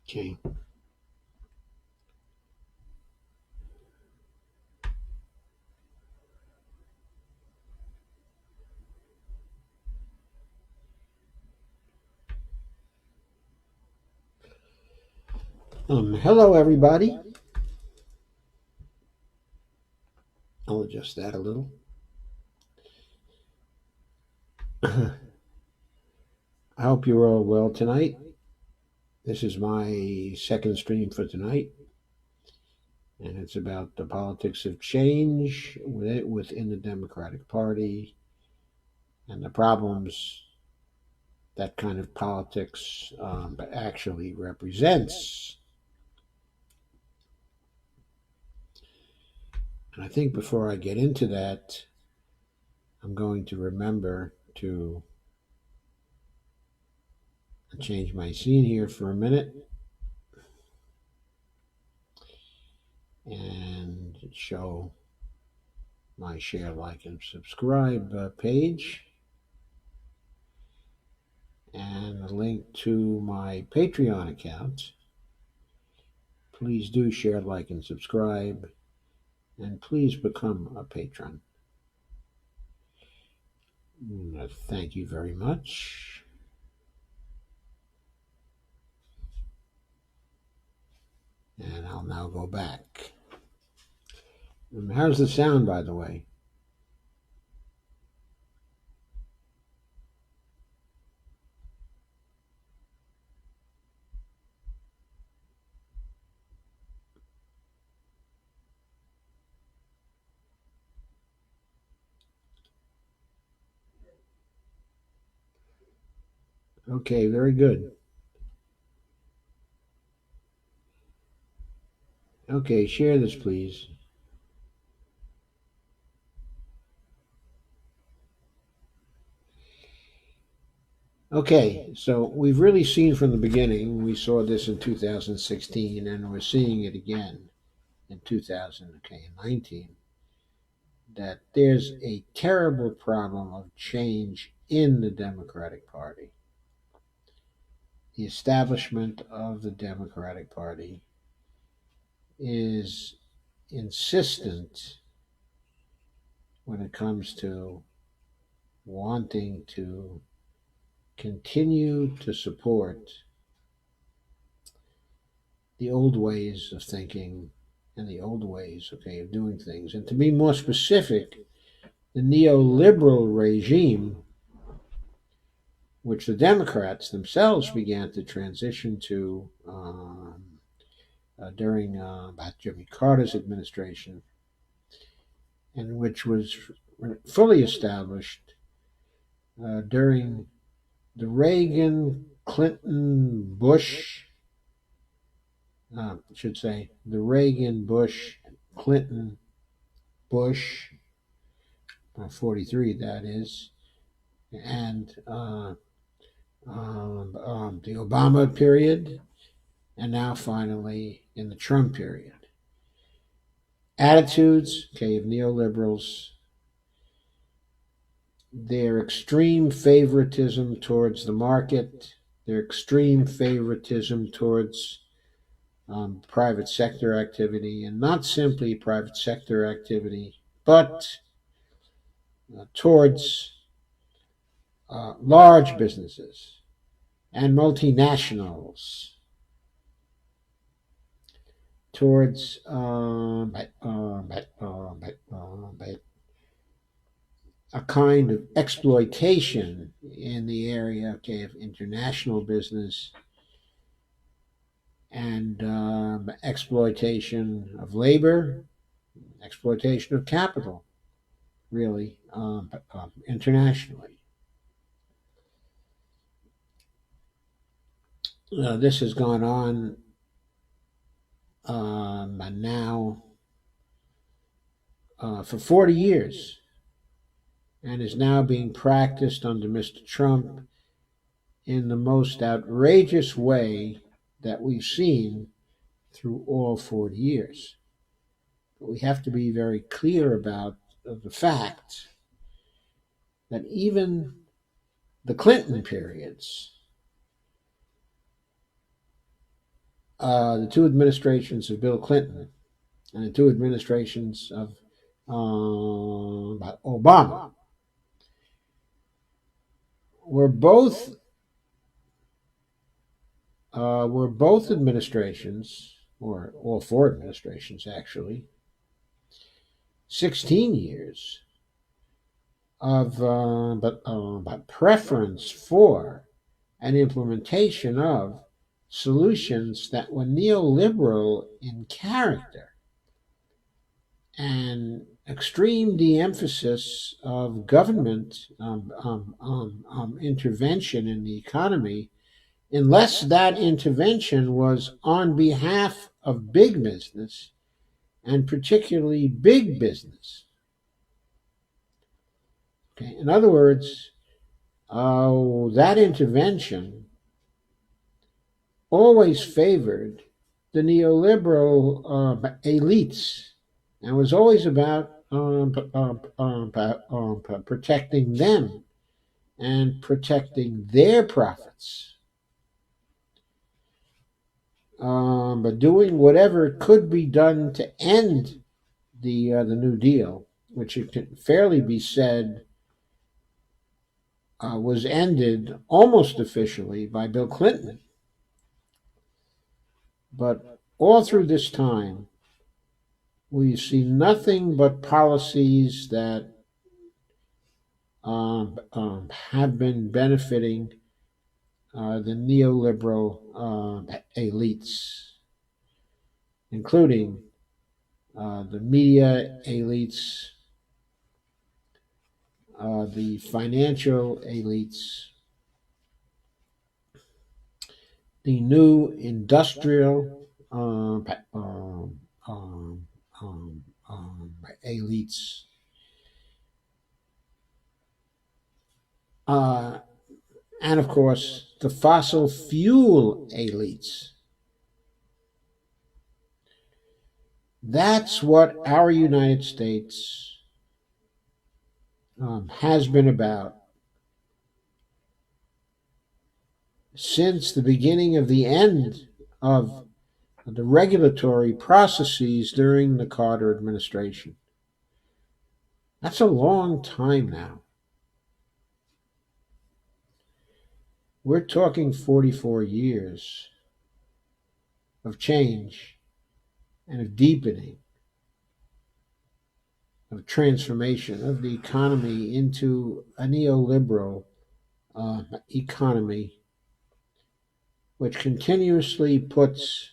Okay. Hello, everybody. I'll adjust that a little. I hope you're all well tonight. This is my second stream for tonight, and it's about the politics of change within the Democratic Party and the problems that kind of politics actually represents. And I think before I get into that, I'm going to remember to change my scene here for a minute and show my share, like, and subscribe page and a link to my Patreon account. Please do share, like, and subscribe, and please become a patron. Thank you very much. And I'll now go back. How's the sound, by the way? Okay, very good. Okay, share this, please. Okay, so we've really seen from the beginning, we saw this in 2016, and we're seeing it again in 2019, that there's a terrible problem of change in the Democratic Party. The establishment of the Democratic Party is insistent when it comes to wanting to continue to support the old ways of thinking and the old ways, okay, of doing things. And to be more specific, the neoliberal regime, which the Democrats themselves began to transition to during Jimmy Carter's administration, and which was fully established during the Reagan, Clinton, Bush, I should say, the Reagan, Bush, Clinton, Bush, 43 that is, and the Obama period, and now finally in the Trump period. Attitudes, okay, of neoliberals, their extreme favoritism towards the market, their extreme favoritism towards private sector activity, and not simply private sector activity, but towards large businesses and multinationals, towards a kind of exploitation in the area, okay, of international business and exploitation of labor, exploitation of capital, really, internationally. This has gone on now for 40 years and is now being practiced under Mr. Trump in the most outrageous way that we've seen through all 40 years. But we have to be very clear about the fact that even the Clinton periods, the two administrations of Bill Clinton and the two administrations of Obama, were both administrations, or all four administrations actually, 16 years of preference for and implementation of solutions that were neoliberal in character and extreme de-emphasis of government intervention in the economy, unless that intervention was on behalf of big business, and particularly big business. Okay? In other words, that intervention always favored the neoliberal elites and was always about protecting them and protecting their profits. But doing whatever could be done to end the New Deal, which it can fairly be said was ended almost officially by Bill Clinton. But all through this time, we see nothing but policies that have been benefiting the neoliberal elites, including the media elites, the financial elites, the new industrial elites, and of course the fossil fuel elites. That's what our United States has been about since the beginning of the end of the regulatory processes during the Carter administration. That's a long time now. We're talking 44 years of change and of deepening, of transformation of the economy into a neoliberal economy, which continuously puts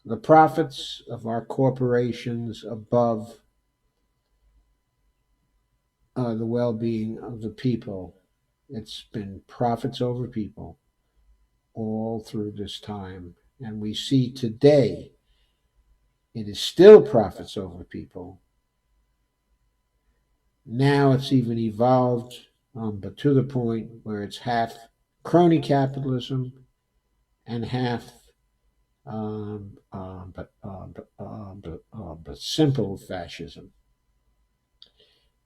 the profits of our corporations above the well being of the people. It's been profits over people all through this time. And we see today it is still profits over people. Now it's even evolved, but to the point where it's half crony capitalism and half but simple fascism.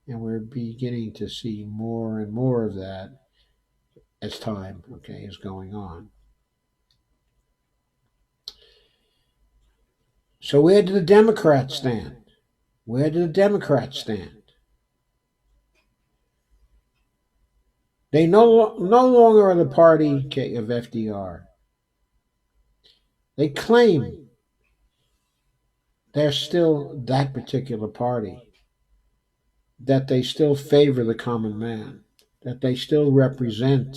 And we're beginning to see more and more of that as time, is going on. So where do the Democrats stand? Where do the Democrats stand? They no longer are the party of FDR. They claim they're still that particular party, that they still favor the common man, that they still represent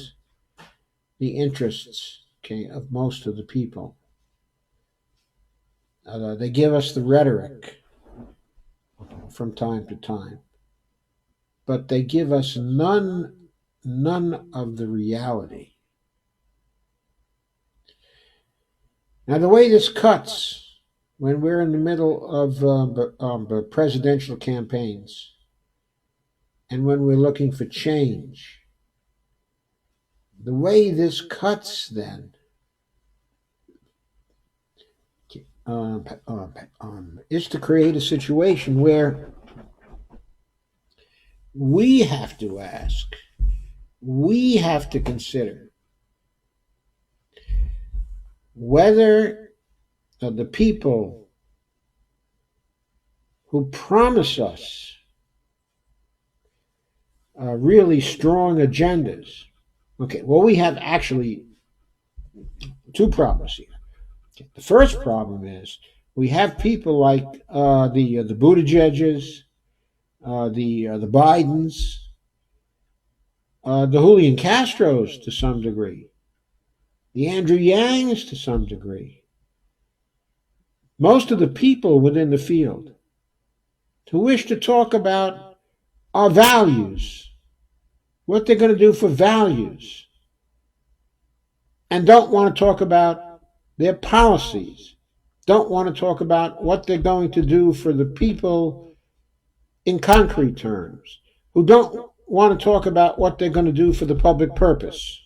the interests of most of the people. They give us the rhetoric from time to time, but they give us none of the reality. Now, the way this cuts when we're in the middle of presidential campaigns and when we're looking for change, the way this cuts then is to create a situation where we have to ask, we have to consider whether the people who promise us really strong agendas. Okay, well, we have actually two problems here. The first problem is we have people like the Buttigieg's, the Bidens, the Julian Castros to some degree, the Andrew Yangs to some degree, most of the people within the field who wish to talk about our values, what they're going to do for values, and don't want to talk about their policies, don't want to talk about what they're going to do for the people in concrete terms, who don't want to talk about what they're going to do for the public purpose.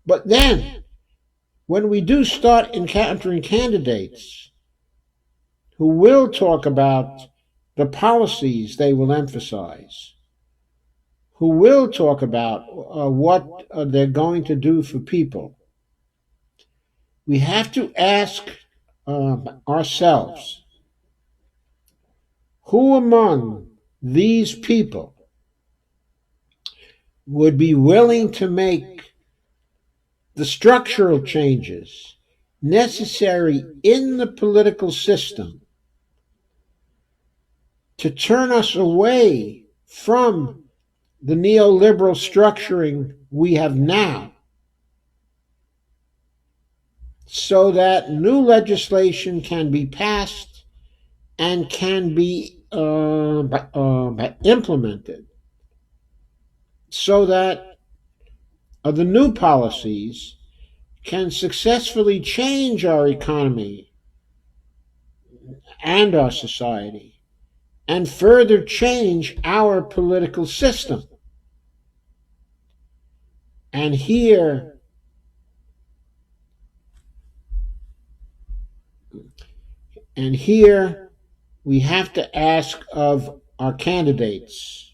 But then, when we do start encountering candidates who will talk about the policies they will emphasize, who will talk about what they're going to do for people, we have to ask ourselves, who among these people would be willing to make the structural changes necessary in the political system to turn us away from the neoliberal structuring we have now, so that new legislation can be passed and can be implemented, so that the new policies can successfully change our economy and our society and further change our political system. And here we have to ask of our candidates,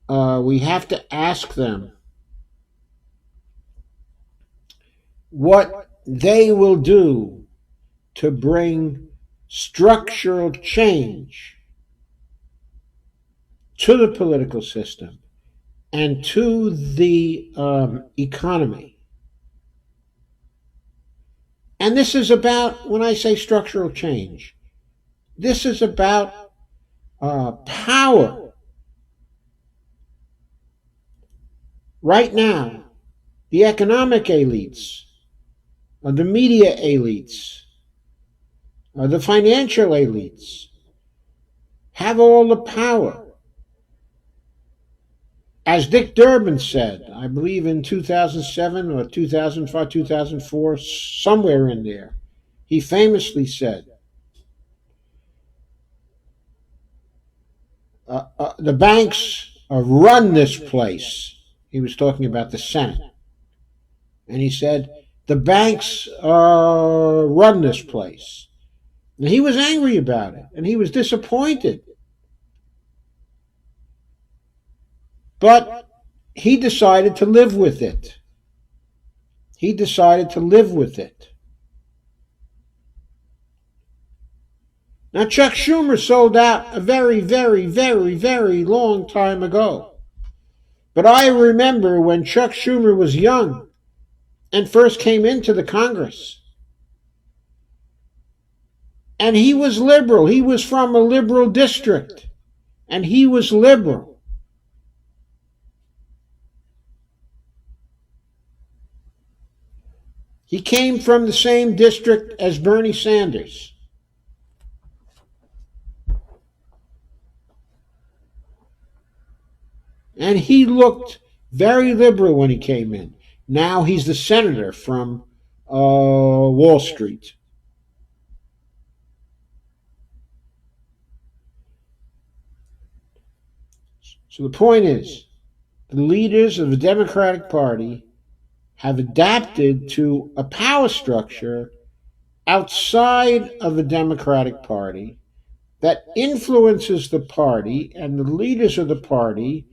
we have to ask them what they will do to bring structural change to the political system and to the economy. And this is about, when I say structural change, this is about power. Right now, the economic elites, the media elites, the financial elites have all the power. As Dick Durbin said, I believe in 2007 or 2005, 2004, somewhere in there, he famously said, the banks run this place. He was talking about the Senate. And he said, the banks run this place. And he was angry about it, and he was disappointed. But he decided to live with it. He decided to live with it. Now, Chuck Schumer sold out a very, very, very, very long time ago. But I remember when Chuck Schumer was young and first came into the Congress. And he was liberal. He was from a liberal district. And he was liberal. He came from the same district as Bernie Sanders. And he looked very liberal when he came in. Now he's the senator from Wall Street. So the point is, the leaders of the Democratic Party have adapted to a power structure outside of the Democratic Party that influences the party and the leaders of the party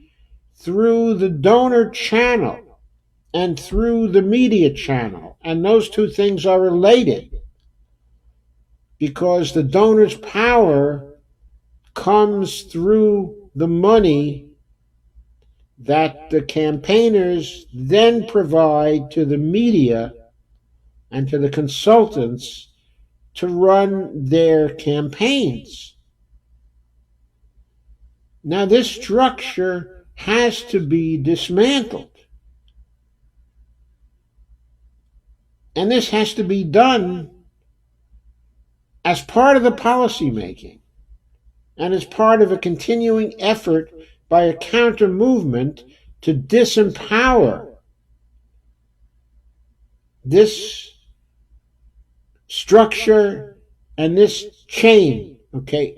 through the donor channel and through the media channel. And those two things are related because the donor's power comes through the money that the campaigners then provide to the media and to the consultants to run their campaigns. Now, this structure has to be dismantled. And this has to be done as part of the policy making and as part of a continuing effort by a counter movement to disempower this structure and this chain,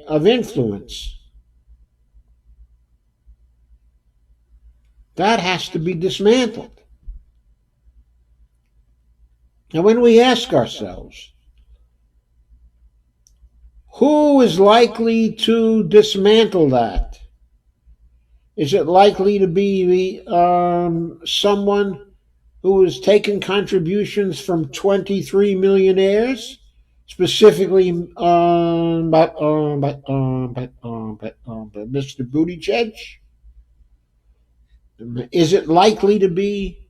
of influence. That has to be dismantled. Now, when we ask ourselves, who is likely to dismantle that? Is it likely to be someone who has taken contributions from 23 millionaires, specifically Mr. Buttigieg? Is it likely to be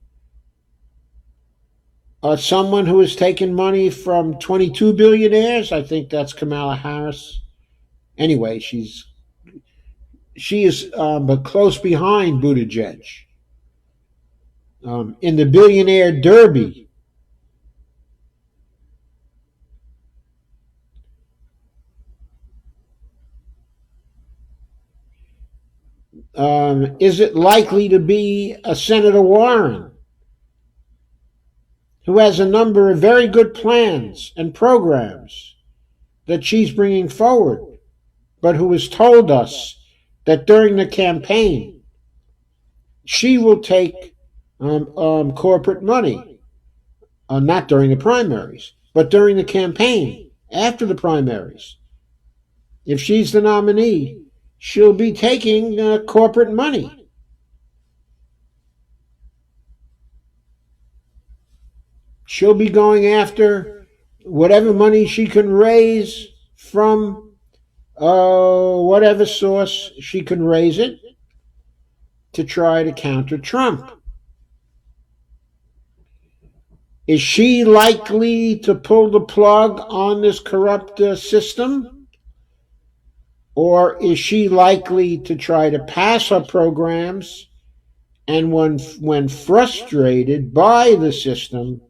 someone who has taken money from 22 billionaires? I think that's Kamala Harris. Anyway, she is but close behind Buttigieg in the billionaire derby. Is it likely to be a Senator Warren, who has a number of very good plans and programs that she's bringing forward, but who has told us that during the campaign she will take corporate money, not during the primaries, but during the campaign, after the primaries. If she's the nominee, she'll be taking corporate money. She'll be going after whatever money she can raise from whatever source she can raise it. to try to counter Trump? Is she likely to pull the plug on this corrupt system? Or is she likely to try to pass her programs and when frustrated by the system,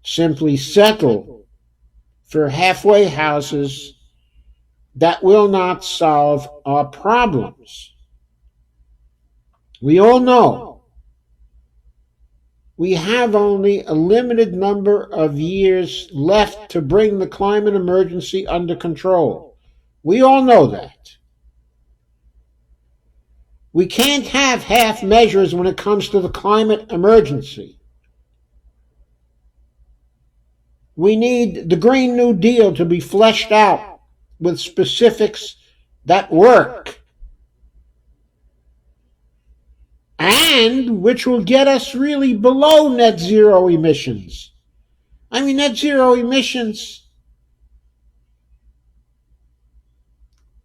simply settle for halfway houses that will not solve our problems? We all know we have only a limited number of years left to bring the climate emergency under control. We all know that. We can't have half measures when it comes to the climate emergency. We need the Green New Deal to be fleshed out with specifics that work, and which will get us really below net zero emissions. I mean, net zero emissions,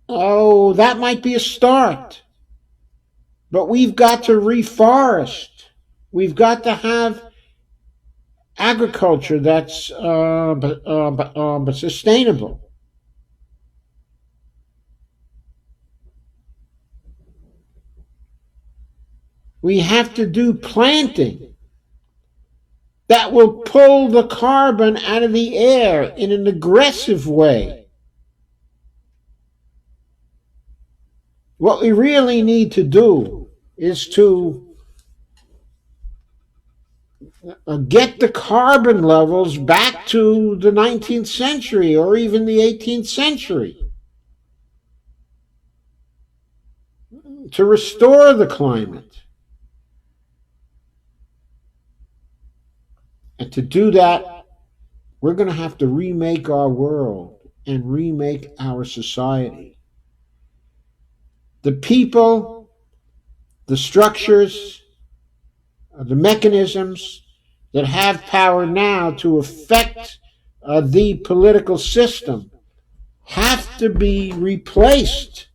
oh, that might be a start. But we've got to reforest. We've got to have agriculture that's sustainable. We have to do planting that will pull the carbon out of the air in an aggressive way. What we really need to do is to get the carbon levels back to the 19th century or even the 18th century, to restore the climate. And to do that, we're going to have to remake our world and remake our society. The people, the structures, the mechanisms that have power now to affect the political system have to be replaced.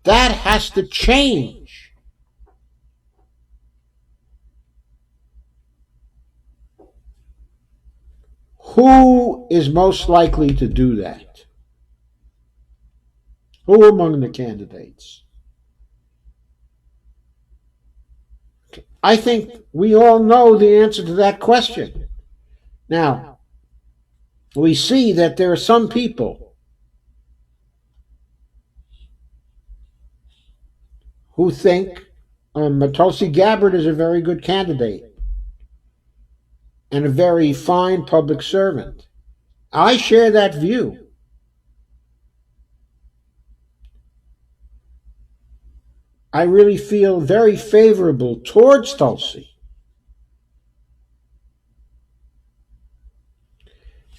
That has to change. Who is most likely to do that? Who among the candidates? I think we all know the answer to that question. Now, we see that there are some people who think Tulsi Gabbard is a very good candidate and a very fine public servant. I share that view. I really feel very favorable towards Tulsi.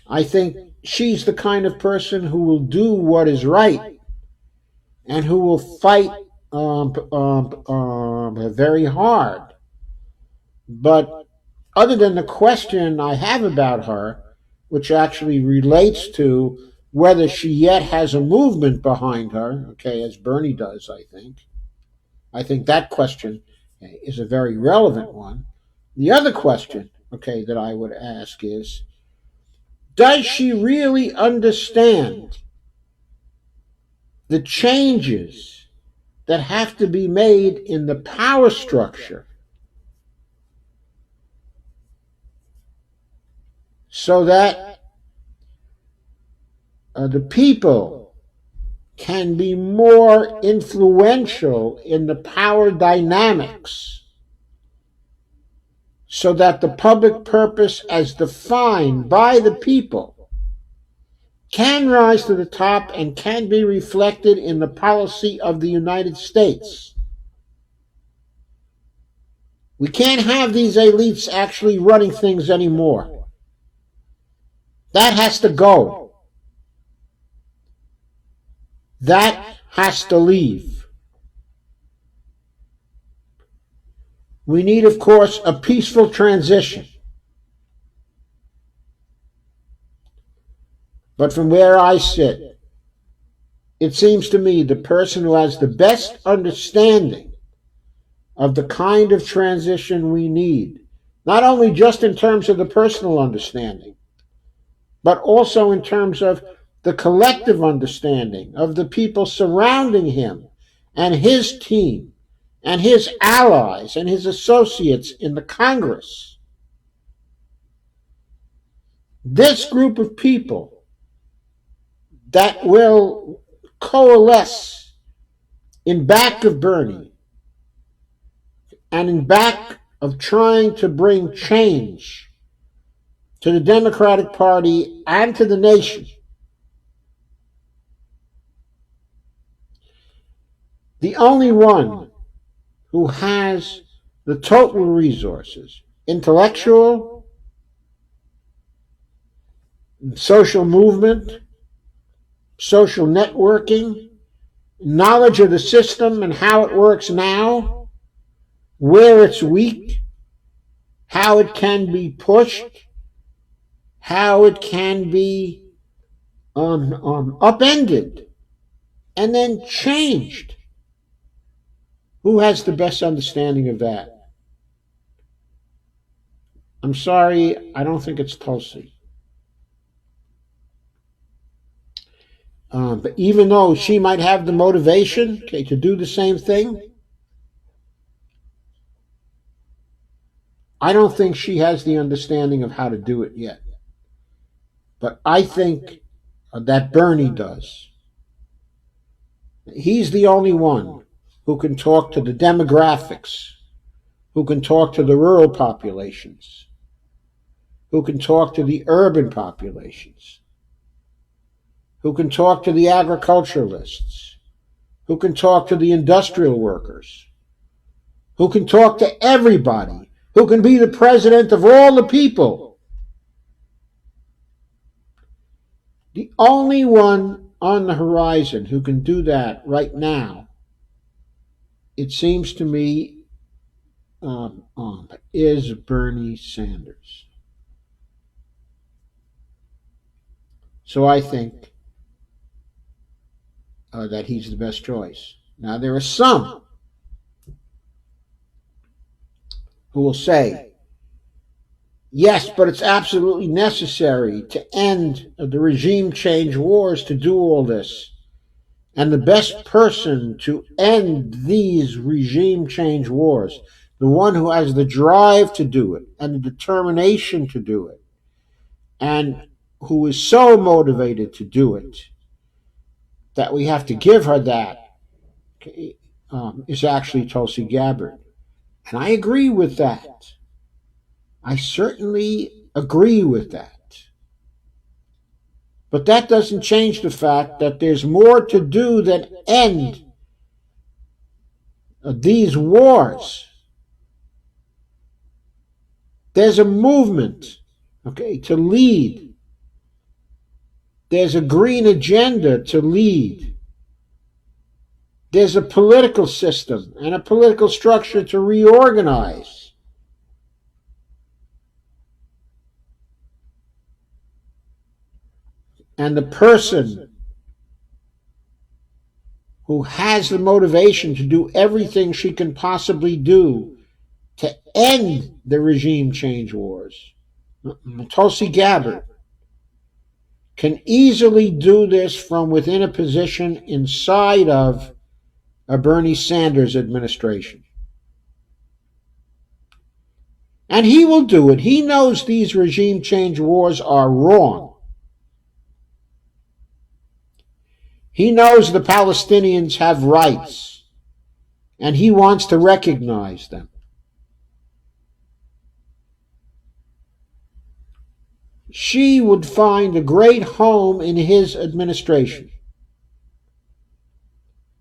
I think she's the kind of person who will do what is right and who will fight very hard. But other than the question I have about her, which actually relates to whether she yet has a movement behind her, okay, as Bernie does, I think that question is a very relevant one. The other question, okay, that I would ask is, does she really understand the changes that have to be made in the power structure so that the people can be more influential in the power dynamics, so that the public purpose as defined by the people can rise to the top and can be reflected in the policy of the United States? We can't have these elites actually running things anymore. That has to go. That has to leave. We need, of course, a peaceful transition. But from where I sit, it seems to me the person who has the best understanding of the kind of transition we need, not only just in terms of the personal understanding, but also in terms of the collective understanding of the people surrounding him and his team and his allies and his associates in the Congress. This group of people that will coalesce in back of Bernie and in back of trying to bring change to the Democratic Party and to the nation. The only one who has the total resources, intellectual, social movement, social networking, knowledge of the system and how it works now, where it's weak, how it can be pushed, how it can be upended and then changed. Who has the best understanding of that? I'm sorry, I don't think it's Tulsi. But even though she might have the motivation, okay, to do the same thing, I don't think she has the understanding of how to do it yet. But I think that Bernie does. He's the only one who can talk to the demographics, who can talk to the rural populations, who can talk to the urban populations, who can talk to the agriculturalists, who can talk to the industrial workers, who can talk to everybody, who can be the president of all the people. The only one on the horizon who can do that right now, it seems to me, is Bernie Sanders. So I think that he's the best choice. Now, there are some who will say, yes, but it's absolutely necessary to end the regime change wars to do all this. And the best person to end these regime change wars, the one who has the drive to do it and the determination to do it, and who is so motivated to do it that we have to give her that, is actually Tulsi Gabbard. And I agree with that. I certainly agree with that. But that doesn't change the fact that there's more to do than end these wars. There's a movement, okay, to lead. There's a green agenda to lead. There's a political system and a political structure to reorganize. And the person who has the motivation to do everything she can possibly do to end the regime change wars, Tulsi Gabbard, can easily do this from within a position inside of a Bernie Sanders administration. And he will do it. He knows these regime change wars are wrong. He knows the Palestinians have rights, and he wants to recognize them. She would find a great home in his administration,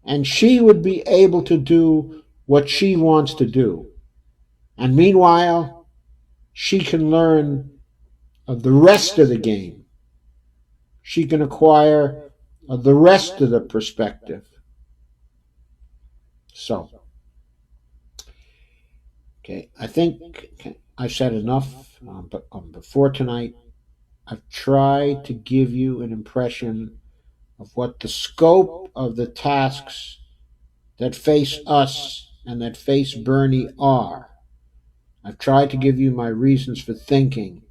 and she would be able to do what she wants to do. And meanwhile, she can learn of the rest of the game. She can acquire the rest of the perspective. So, okay, I think I've said enough, but before tonight, I've tried to give you an impression of what the scope of the tasks that face us and that face Bernie are. I've tried to give you my reasons for thinking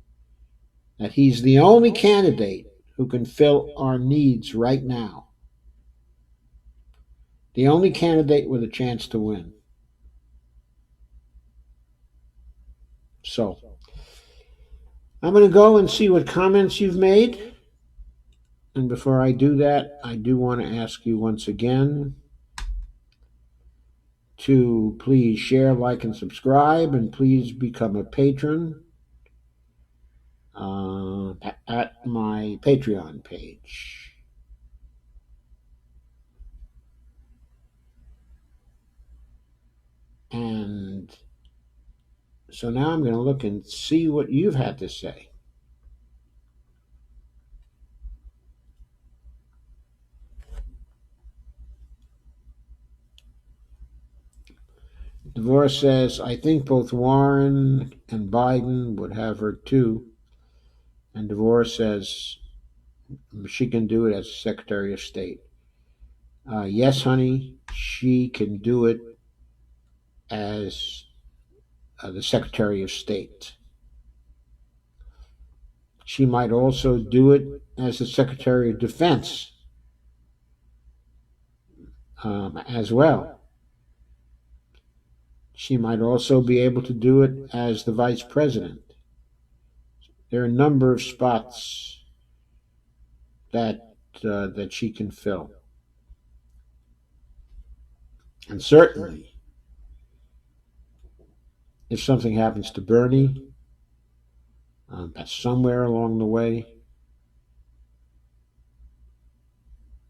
that he's the only candidate who can fill our needs right now. The only candidate with a chance to win. So, I'm going to go and see what comments you've made. And before I do that, I do want to ask you once again to please share, like, and subscribe, and please become a patron at my Patreon page. And so now I'm going to look and see what you've had to say. Divorce says, I think both Warren and Biden would have her too. And Divorce says she can do it as Secretary of State. Yes, honey, she can do it as the Secretary of State. She might also do it as the Secretary of Defense as well. She might also be able to do it as the Vice President. There are a number of spots that she can fill. And certainly, if something happens to Bernie, somewhere along the way,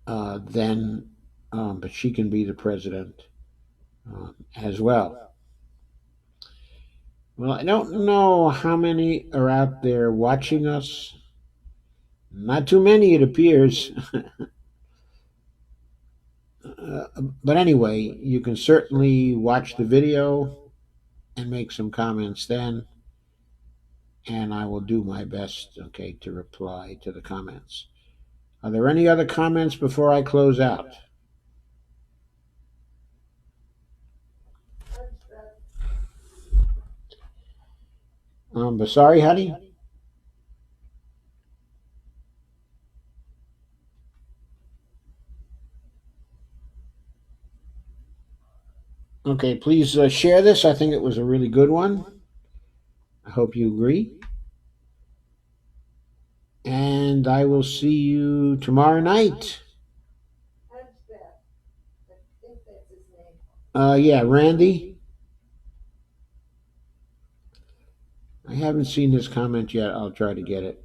then, but she can be the president as well. Well, I don't know how many are out there watching us. Not too many, it appears. But anyway, you can certainly watch the video and make some comments then, and I will do my best, okay, to reply to the comments. Are there any other comments before I close out? But sorry, honey. Okay, please share this. I think it was a really good one. I hope you agree. And I will see you tomorrow night. Yeah, Randy. I haven't seen his comment yet. I'll try to get it.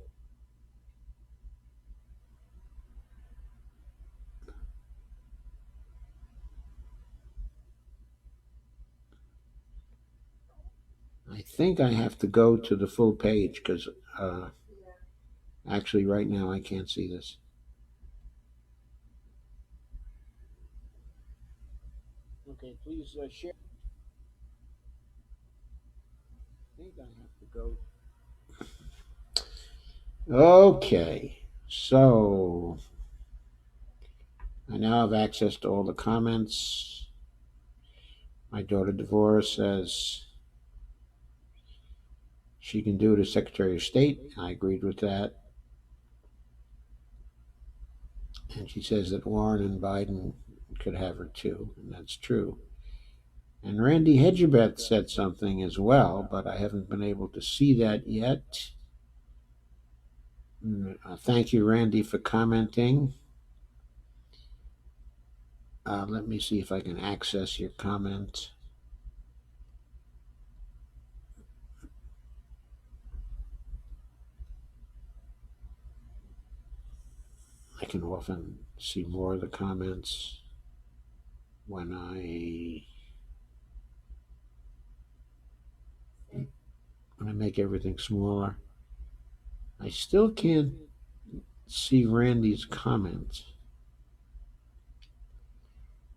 I think I have to go to the full page because actually right now I can't see this. Okay, please share. I think I have to go. Okay, so I now have access to all the comments. My daughter Divorce says she can do it as Secretary of State. I agreed with that. And she says that Warren and Biden could have her too, and that's true. And Randy Hedgebeth said something as well, but I haven't been able to see that yet. Thank you, Randy, for commenting. Let me see if I can access your comment. I can often see more of the comments when I make everything smaller. I still can't see Randy's comments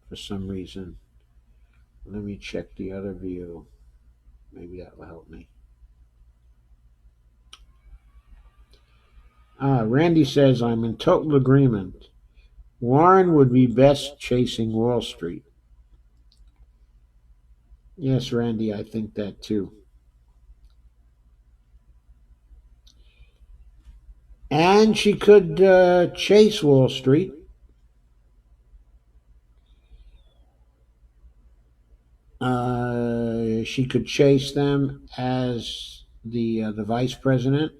for some reason. Let me check the other view. Maybe that will help me. Randy says, I'm in total agreement. Warren would be best chasing Wall Street. Yes, Randy, I think that too. And she could chase Wall Street. She could chase them as the vice president.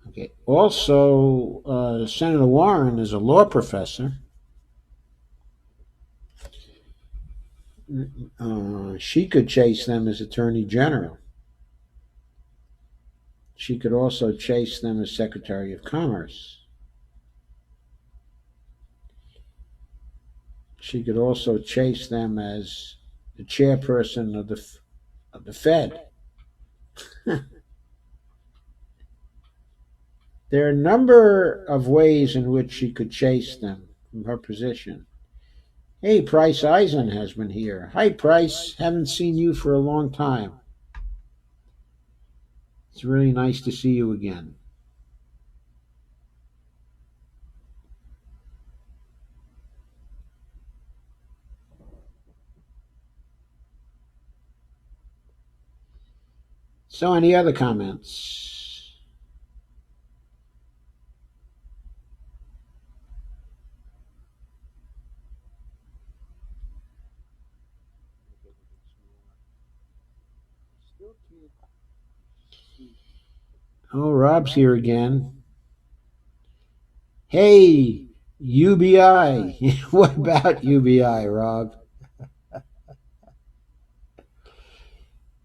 Okay. Also, Senator Warren is a law professor. She could chase them as attorney general. She could also chase them as secretary of commerce. She could also chase them as the chairperson of the Fed. There are a number of ways in which she could chase them from her position. Hey, Price Eisen has been here. Hi, Price. Haven't seen you for a long time. It's really nice to see you again. So, any other comments? Oh, Rob's here again. Hey, UBI. What about UBI, Rob?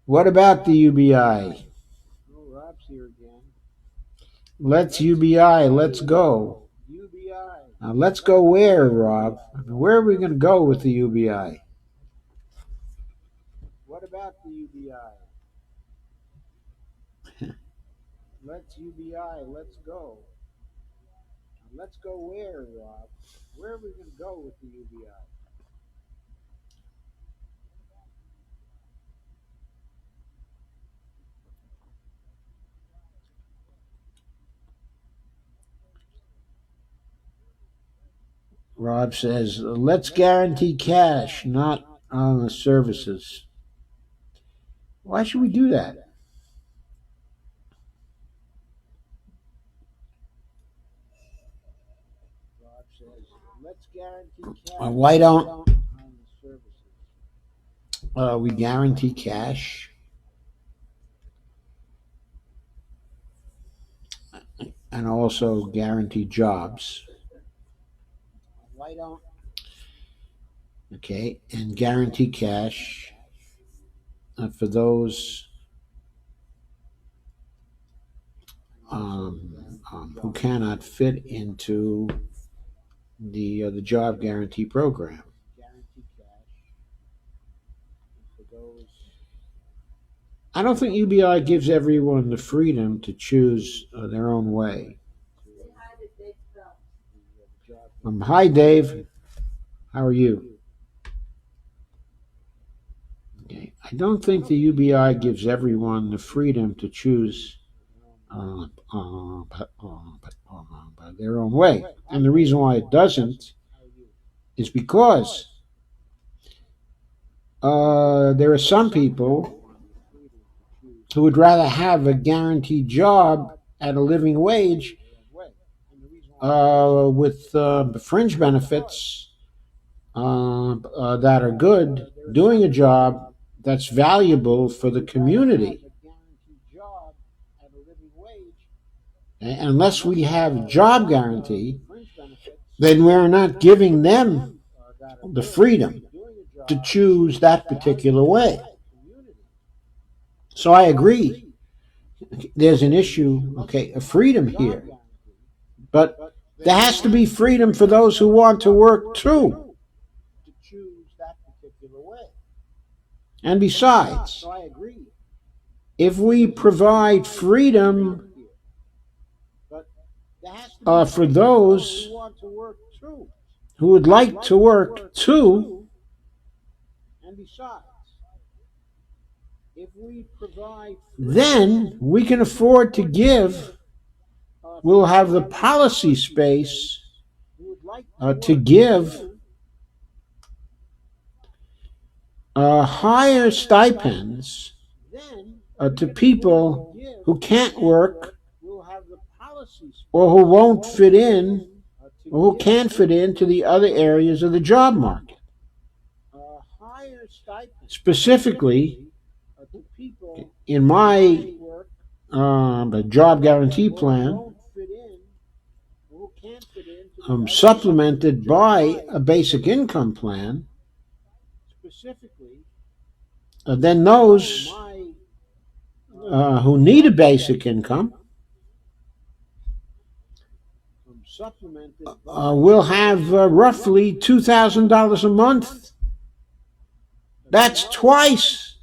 What about the UBI? Oh, Rob's here again. Let's UBI. Let's go. UBI. Now, let's go where, Rob? Where are we going to go with the UBI? What about the UBI? Let's UBI. Let's go. Let's go where, Rob? Where are we going to go with the UBI? Rob says, let's guarantee cash, not on the services. Why should we do that? Rob says, let's guarantee cash. Why don't we guarantee cash? And also guarantee jobs. Why don't? Okay, and guarantee cash for those who cannot fit into the job guarantee program. I don't think UBI gives everyone the freedom to choose their own way. Hi, Dave. How are you? Okay. I don't think the UBI gives everyone the freedom to choose by their own way. And the reason why it doesn't is because there are some people who would rather have a guaranteed job at a living wage with fringe benefits that are good, doing a job that's valuable for the community. And unless we have job guarantee, then we're not giving them the freedom to choose that particular way. So I agree. There's an issue, okay, of freedom here. But there has to be freedom for those who want to work too. And besides, if we provide freedom for those who would like to work too, then we can afford to give, we'll have the policy space to give higher stipends to people who can't work or who won't fit in or who can't fit into the other areas of the job market. Specifically, in my job guarantee plan, supplemented by a basic income plan, then those who need a basic income will have roughly $2,000 a month. That's twice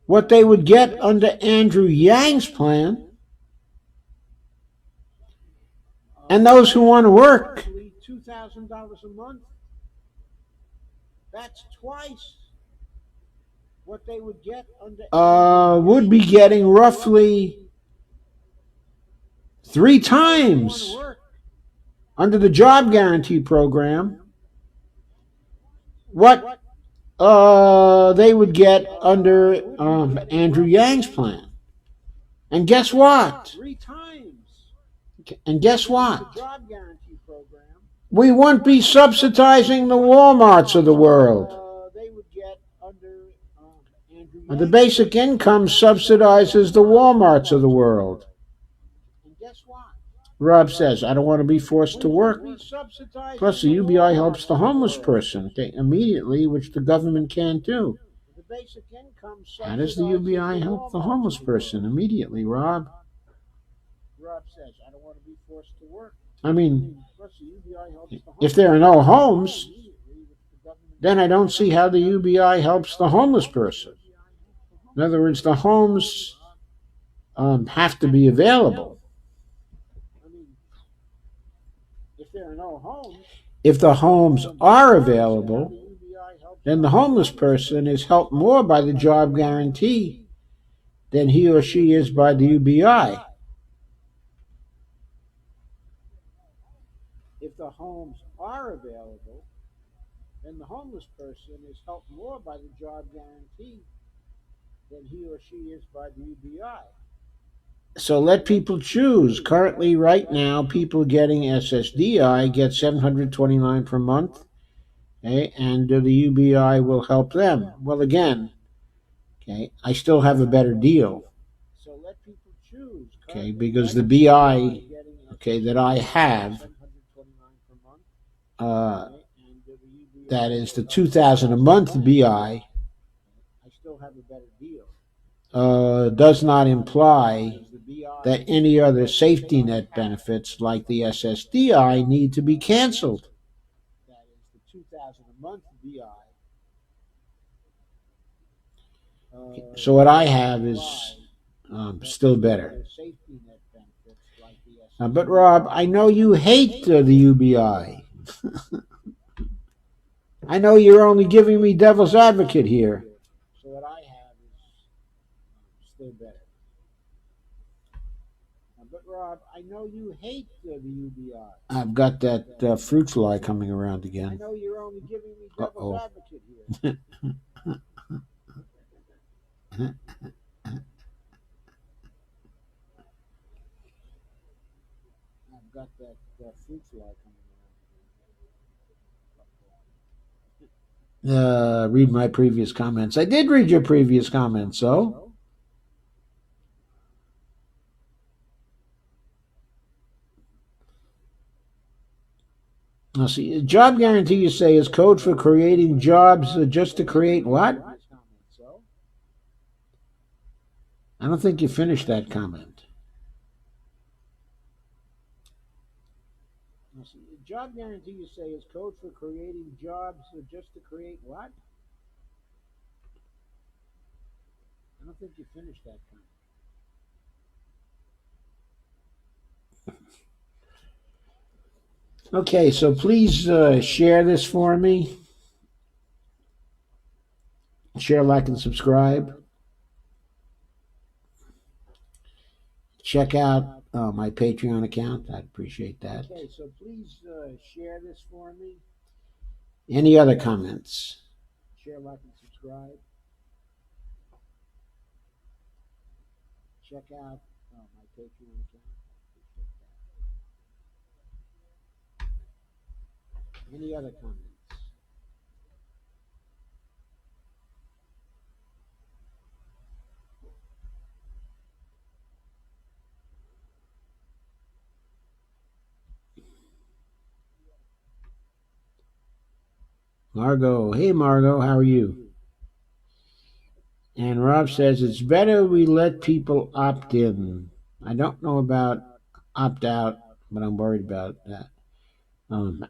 what they would get under Andrew Yang's plan. And those who want to work, $2,000 a month, that's twice what they would get under would be getting roughly 3 times under the job guarantee program what they would get under Andrew Yang's plan. And guess what? We won't be subsidizing the Walmarts of the world. The basic income subsidizes the Walmarts of the world. Rob says, I don't want to be forced to work. Plus, the UBI helps the homeless person immediately, which the government can't do. How does the UBI help the homeless person immediately, Rob? I mean, if there are no homes, then I don't see how the UBI helps the homeless person. In other words, the homes have to be available. If the homes are available, then the homeless person is helped more by the job guarantee than he or she is by the UBI. If the homes are available, then the homeless person is helped more by the job guarantee than he or she is by the UBI. So let people choose. Currently, right now, people getting SSDI get $729 per month, okay, and the UBI will help them. Well, again, okay, I still have a better deal. So let people choose. Okay, because the BI, okay, that I have, that is the $2,000 a month BI, does not imply that any other safety net benefits like the SSDI need to be canceled. That is the $2,000 a month BI. So what I have is still better. But Rob, I know you hate the UBI. I know you're only giving me devil's advocate here. So what I have is still better. But Rob, I know you hate the UBI. I've got that fruit fly coming around again. I know you're only giving me devil's advocate here. I've got that fruit fly coming around. Read my previous comments. I did read your previous comments, so. Now see, job guarantee, you say, is code for creating jobs just to create what? I don't think you finished that comment. Now see, job guarantee, you say, is code for creating jobs just to create what? I don't think you finished that comment. Okay, so please share this for me. Share, like, and subscribe. Check out my Patreon account. I'd appreciate that. Okay, so please share this for me. Any other comments? Share, like, and subscribe. Check out my Patreon account. Any other comments? Margot, hey Margot, how are you? And Rob says it's better we let people opt in. I don't know about opt out, but I'm worried about that.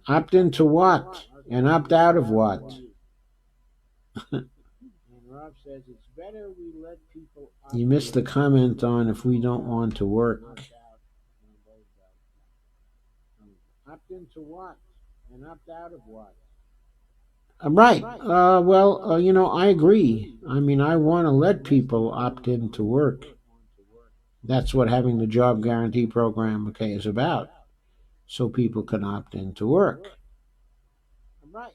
Opt into what? And opt out of what? And Rob says it's better we let people opt You missed the comment on if we don't want to work. Opt into what? And opt out of what? Right. Well, I agree. I mean, I want to let people opt in to work. That's what having the job guarantee program, okay, is about. So people can opt in to work. Right.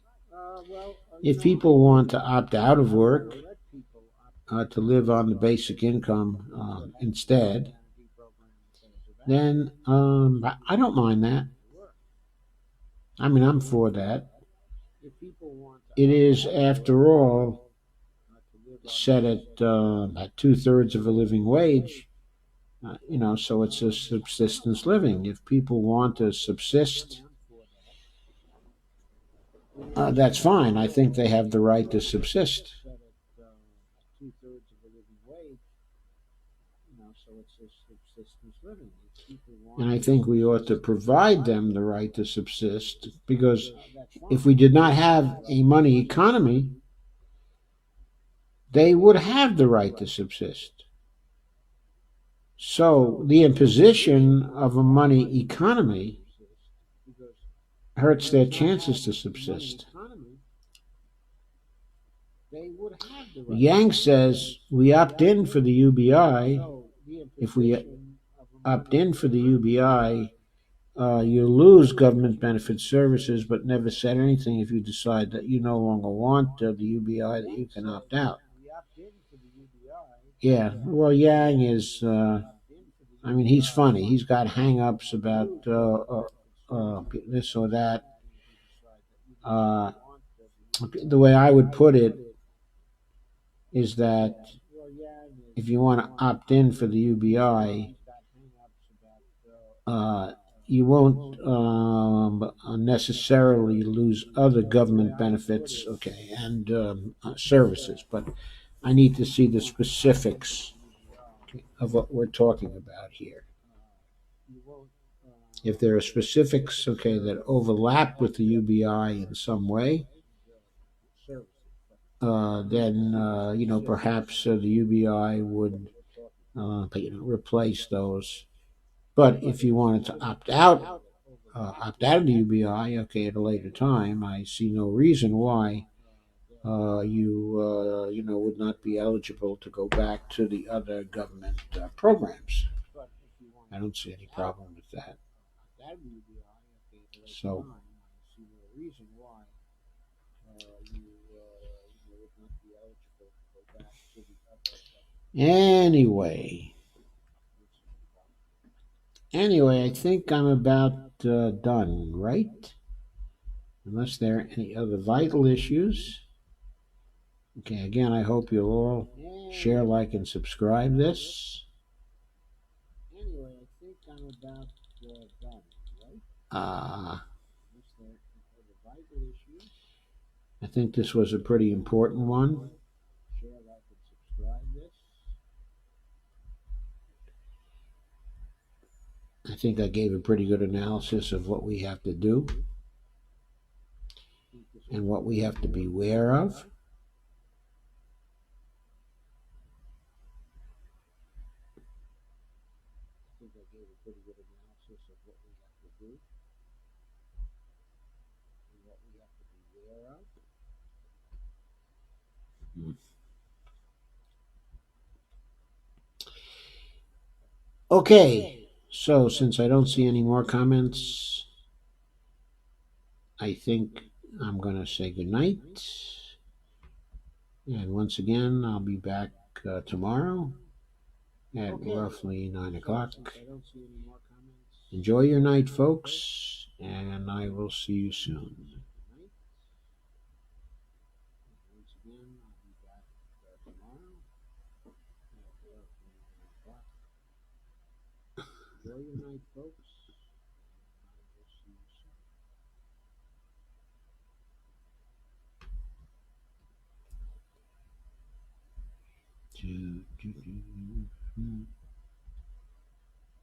If people want to opt out of work to live on the basic income instead, then I don't mind that. I mean, I'm for that. It is, after all, set at 2/3 of a living wage. So it's a subsistence living. If people want to subsist, that's fine. I think they have the right to subsist. And I think we ought to provide them the right to subsist, because if we did not have a money economy, they would have the right to subsist. So the imposition of a money economy hurts their chances to subsist. Yang says we opt in for the UBI. If we opt in for the UBI, you lose government benefit services, but never said anything if you decide that you no longer want the UBI, that you can opt out. Yeah, well, Yang is, he's funny. He's got hang-ups about this or that. The way I would put it is that if you want to opt in for the UBI, you won't necessarily lose other government benefits, okay, and services. But I need to see the specifics of what we're talking about here. If there are specifics, okay, that overlap with the UBI in some way, then perhaps the UBI would replace those. But if you wanted to opt out of the UBI, okay, at a later time, I see no reason why you would not be eligible to go back to the other government programs. I don't see any problem with that. So. Anyway, I think I'm about done, right? Unless there are any other vital issues. Okay, again, I hope you'll all share, like, and subscribe this. Anyway, I think I'm about done, right? I think this was a pretty important one. Share, like, and subscribe this. I think I gave a pretty good analysis of what we have to do and what we have to be aware of. Okay, So, since I don't see any more comments, I think I'm going to say goodnight. And once again, I'll be back tomorrow at Okay. roughly 9 o'clock. Since I don't see any more comments, Enjoy your night, folks, and I will see you soon. night. Once again, I'll be back tomorrow at roughly 9 o'clock. Enjoy your night, folks. I will see you soon. Do, do, do, do.